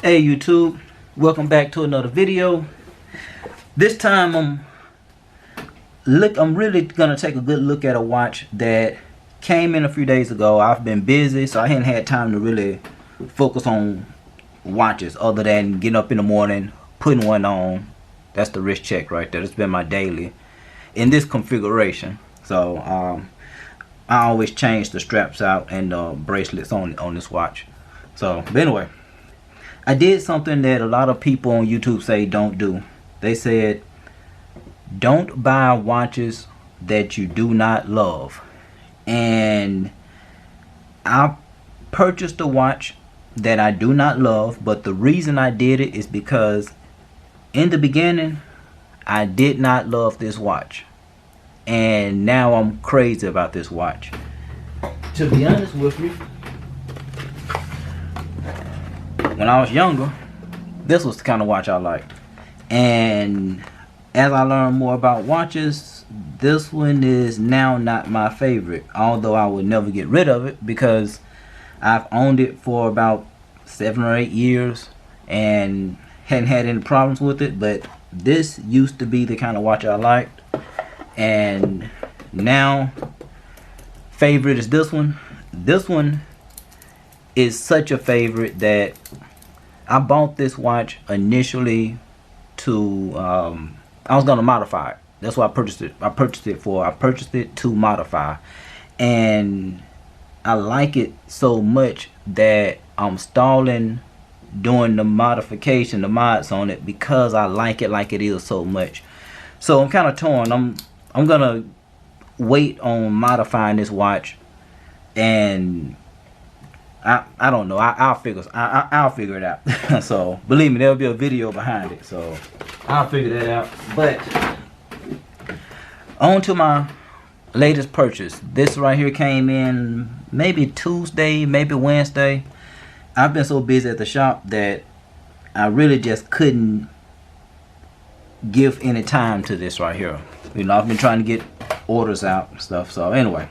Hey YouTube, welcome back to another video. This time I'm really gonna take a good look at a watch that came in a few days ago. I've been busy, so I hadn't had time to really focus on watches other than getting up in the morning, putting one on. That's the wrist check right there. That's been my daily in this configuration. So I always change the straps out and the bracelets on this watch. So but anyway, I did something that a lot of people on YouTube say don't do. They said, don't buy watches that you do not love. And I purchased a watch that I do not love, but the reason I did it is because in the beginning, I did not love this watch. And now I'm crazy about this watch. To be honest with you, when I was younger, this was the kind of watch I liked. And as I learned more about watches, this one is now not my favorite. Although I would never get rid of it because I've owned it for about 7 or 8 years and hadn't had any problems with it. But this used to be the kind of watch I liked. And now, favorite is this one. This one is such a favorite that I bought this watch initially to I was gonna modify it. That's what I purchased it. I purchased it to modify, and I like it so much that I'm stalling doing the modification, the mods on it, because I like it is so much. So I'm kind of torn. I'm gonna wait on modifying this watch, and I don't know. I'll figure it out. So believe me, there'll be a video behind it. So I'll figure that out. But on to my latest purchase. This right here came in maybe Tuesday, maybe Wednesday. I've been so busy at the shop that I really just couldn't give any time to this right here. You know, I've been trying to get orders out and stuff. So anyway,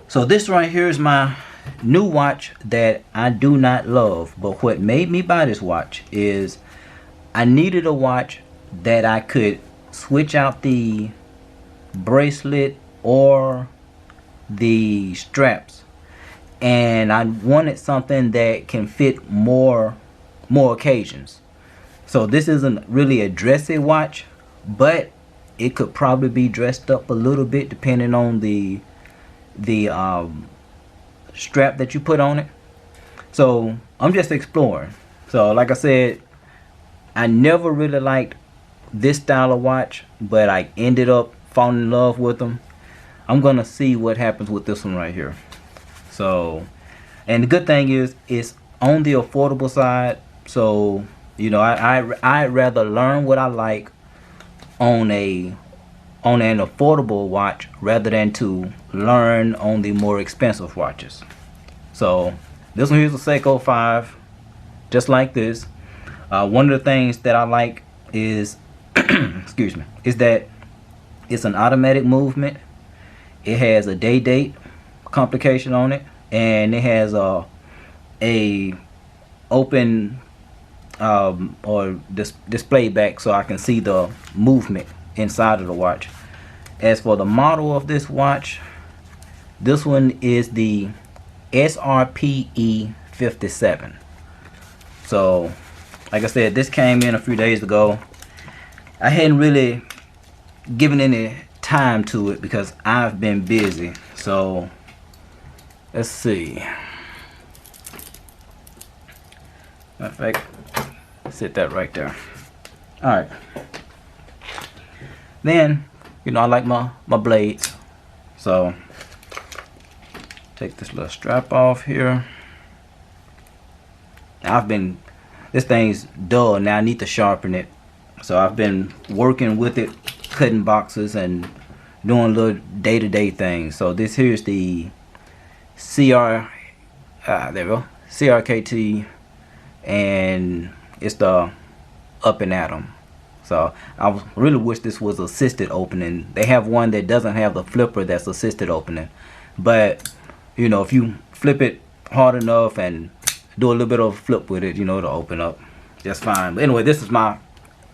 so this right here is my new watch that I do not love. But what made me buy this watch is I needed a watch that I could switch out the bracelet or the straps, and I wanted something that can fit more occasions. So this isn't really a dressy watch, but it could probably be dressed up a little bit depending on the strap that you put on it. So I'm just exploring. So like I said, I never really liked this style of watch, but I ended up falling in love with them. I'm gonna see what happens with this one right here. So, and the good thing is it's on the affordable side. So you know, I'd rather learn what I like on an affordable watch rather than to learn on the more expensive watches. So this one here's a Seiko 5, just like this. One of the things that I like is excuse me, is that it's an automatic movement. It has a date complication on it, and it has a open or display back, so I can see the movement inside of the watch. As for the model of this watch, this one is the SRPE57. So like I said, this came in a few days ago. I hadn't really given any time to it because I've been busy. So let's see. Matter of fact, sit that right there. Alright. Then, you know, I like my blades. So take this little strap off here. This thing's dull now. I need to sharpen it. So I've been working with it, cutting boxes and doing little day-to-day things. So this here's the there we go, CRKT, and it's the up and atom. So I really wish this was assisted opening. They have one that doesn't have the flipper that's assisted opening, but you know, if you flip it hard enough and do a little bit of a flip with it, you know, to open up. That's fine. But anyway, this is my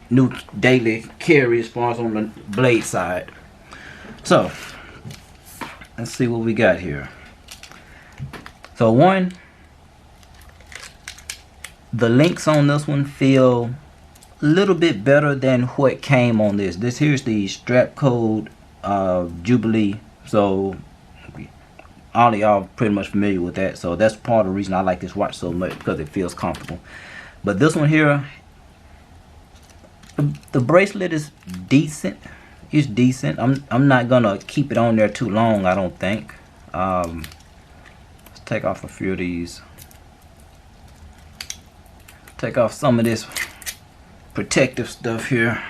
new daily carry as far as on the blade side. So let's see what we got here. So one, the links on this one feel a little bit better than what came on this. This here's the strap code Jubilee. So all of y'all pretty much familiar with that. So that's part of the reason I like this watch so much, because it feels comfortable. But this one here, the bracelet is decent. It's decent. I'm not gonna keep it on there too long, I don't think. Let's take off a few of these. Take off some of this protective stuff here.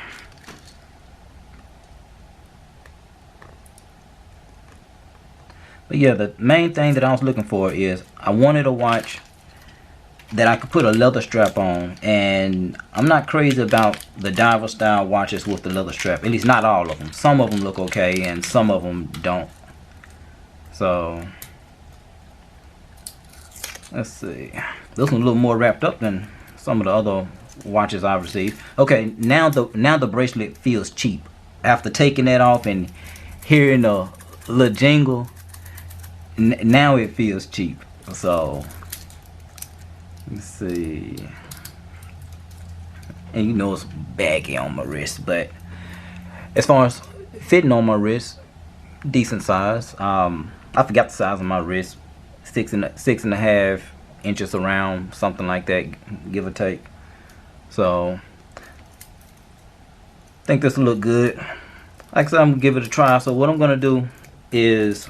But yeah, the main thing that I was looking for is I wanted a watch that I could put a leather strap on, and I'm not crazy about the diver style watches with the leather strap. At least not all of them. Some of them look okay and some of them don't. So let's see. This one's a little more wrapped up than some of the other watches I've received. Okay, now the bracelet feels cheap. After taking that off and hearing the little jingle, now it feels cheap. So let's see. And you know it's baggy on my wrist, but as far as fitting on my wrist, decent size. I forgot the size of my wrist. 6.5 inches around, something like that, give or take. So I think this will look good. Like I said, I'm gonna give it a try. So what I'm gonna do is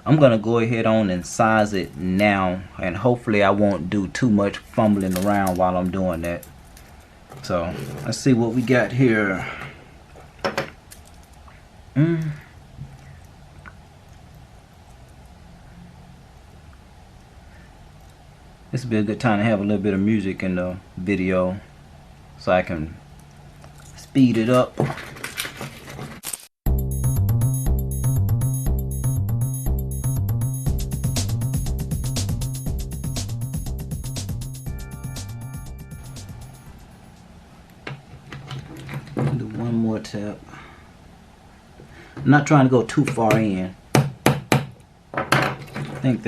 I'm gonna go ahead on and size it now, and hopefully I won't do too much fumbling around while I'm doing that. So let's see what we got here. This would be a good time to have a little bit of music in the video so I can speed it up. Do one more tap. I'm not trying to go too far in. I think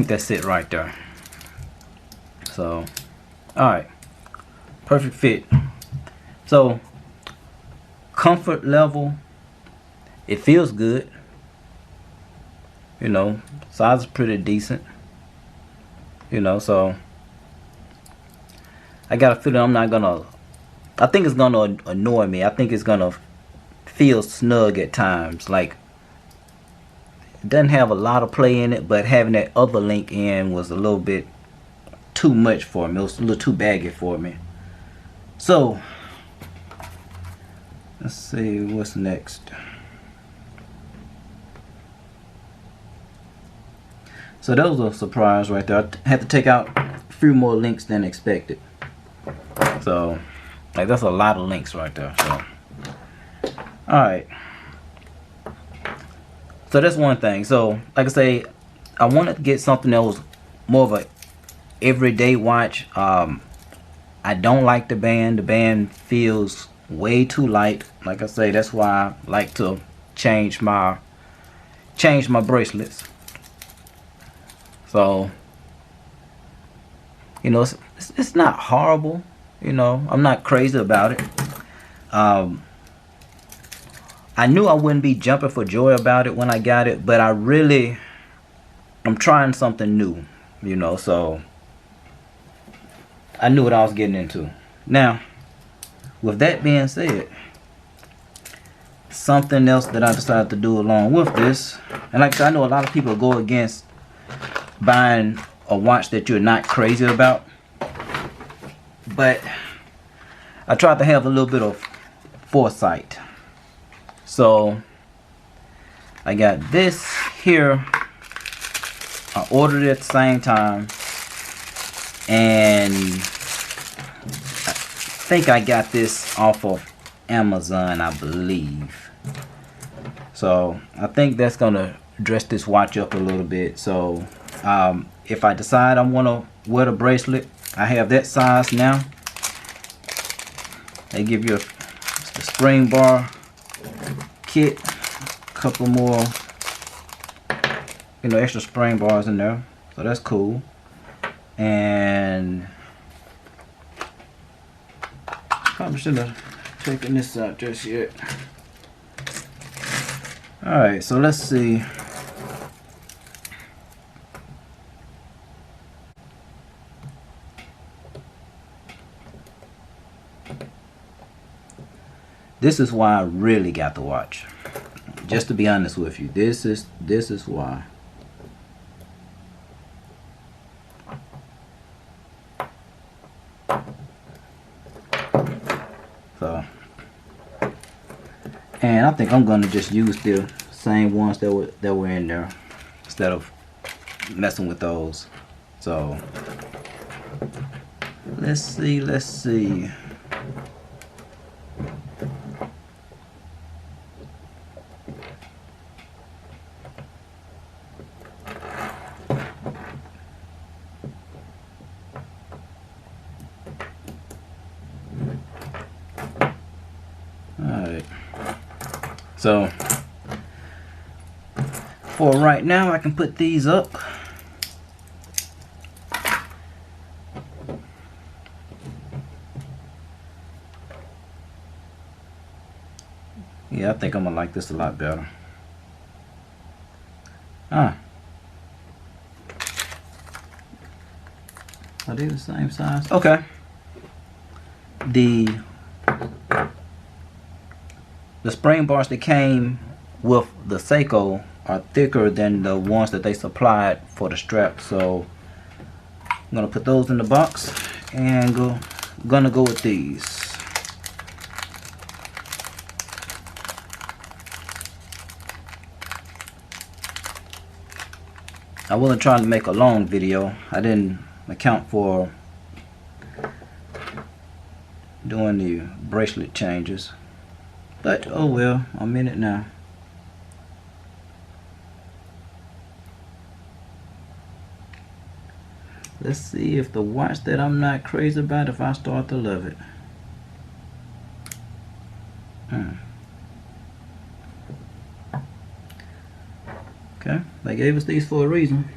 that's it right there. So alright, perfect fit. So comfort level, it feels good, you know, size is pretty decent, you know. So I got a feeling I think it's gonna annoy me. I think it's gonna feel snug at times. Like, it doesn't have a lot of play in it, but having that other link in was a little bit too much for me. It was a little too baggy for me. So let's see what's next. So that was a surprise right there. I had to take out a few more links than expected. So like, that's a lot of links right there. So alright, so that's one thing. So like I say, I wanted to get something that was more of a everyday watch. I don't like the band. The band feels way too light. Like I say, that's why I like to change my bracelets. So, you know, it's not horrible. You know, I'm not crazy about it. I knew I wouldn't be jumping for joy about it when I got it, but I'm trying something new, you know, so I knew what I was getting into. Now, with that being said, something else that I decided to do along with this, and like I said, I know a lot of people go against buying a watch that you're not crazy about, but I tried to have a little bit of foresight. So I got this here. I ordered it at the same time, and I think I got this off of Amazon, I believe. So I think that's gonna dress this watch up a little bit. So if I decide I want to wear the bracelet, I have that size now. They give you the spring bar kit, a couple more, you know, extra spring bars in there, so that's cool. And probably shouldn't have taken this out just yet. Alright, so let's see. This is why I really got the watch. Just to be honest with you, this is why. So, and I think I'm gonna just use the same ones that were in there instead of messing with those. So let's see. Alright, so for right now I can put these up. Yeah, I think I'm gonna like this a lot better. Are they the same size? Okay. The spring bars that came with the Seiko are thicker than the ones that they supplied for the strap, so I'm gonna put those in the box and gonna go with these. I wasn't trying to make a long video. I didn't account for doing the bracelet changes, but oh well, I'm in it now. Let's see if the watch that I'm not crazy about, if I start to love it. Okay, they gave us these for a reason.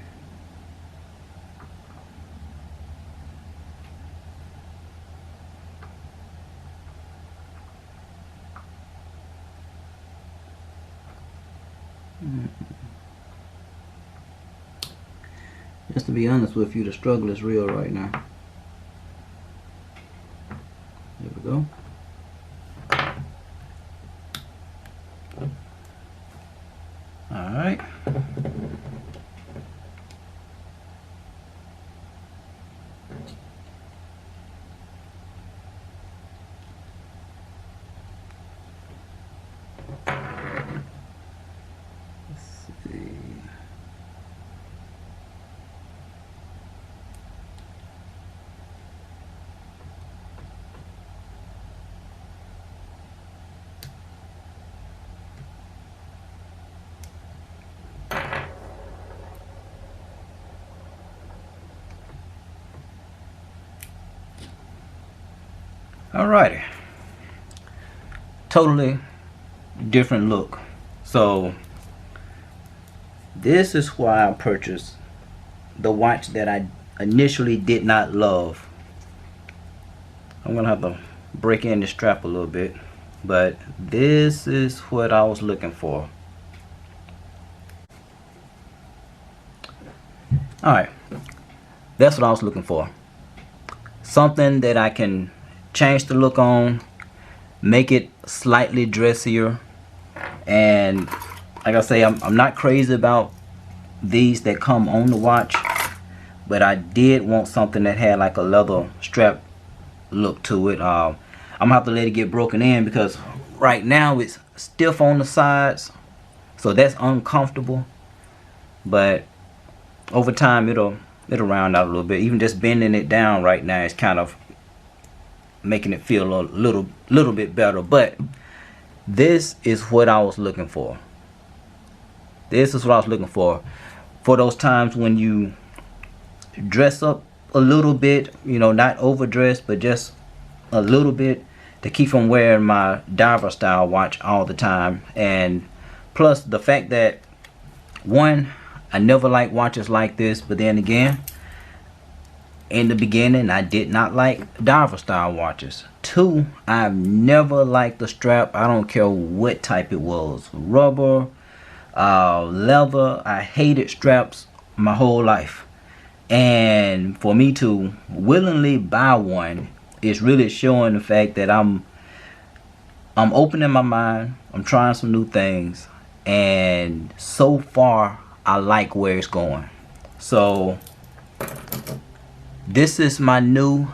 Just to be honest with you, the struggle is real right now. There we go. All right. Alrighty, totally different look. So this is why I purchased the watch that I initially did not love. I'm gonna have to break in the strap a little bit, but this is what I was looking for. Alright, that's what I was looking for. Something that I can change the look on, make it slightly dressier. And like I say, I'm not crazy about these that come on the watch, but I did want something that had like a leather strap look to it. I'm gonna have to let it get broken in because right now it's stiff on the sides, so that's uncomfortable. But over time it'll round out a little bit. Even just bending it down right now is kind of making it feel a little bit better. But this is what I was looking for. This is what I was looking for those times when you dress up a little bit, you know, not overdressed, but just a little bit, to keep from wearing my diver style watch all the time. And plus the fact that, one, I never liked watches like this, but then again, in the beginning I did not like diver style watches. Two, I've never liked the strap. I don't care what type it was, rubber, leather. I hated straps my whole life. And for me to willingly buy one is really showing the fact that I'm opening my mind. I'm trying some new things, and so far I like where it's going. So this is my new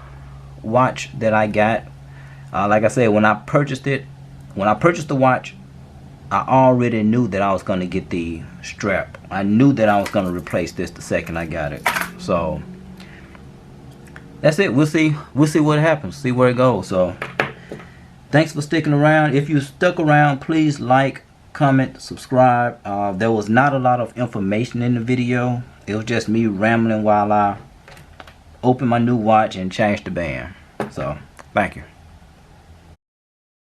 watch that I got. Like I said, when I purchased the watch, I already knew that I was going to get the strap. I knew that I was going to replace this the second I got it. So that's it. We'll see what happens, see where it goes. So thanks for sticking around. If you stuck around, please like, comment, subscribe. There was not a lot of information in the video. It was just me rambling while I open my new watch and change the band. So thank you.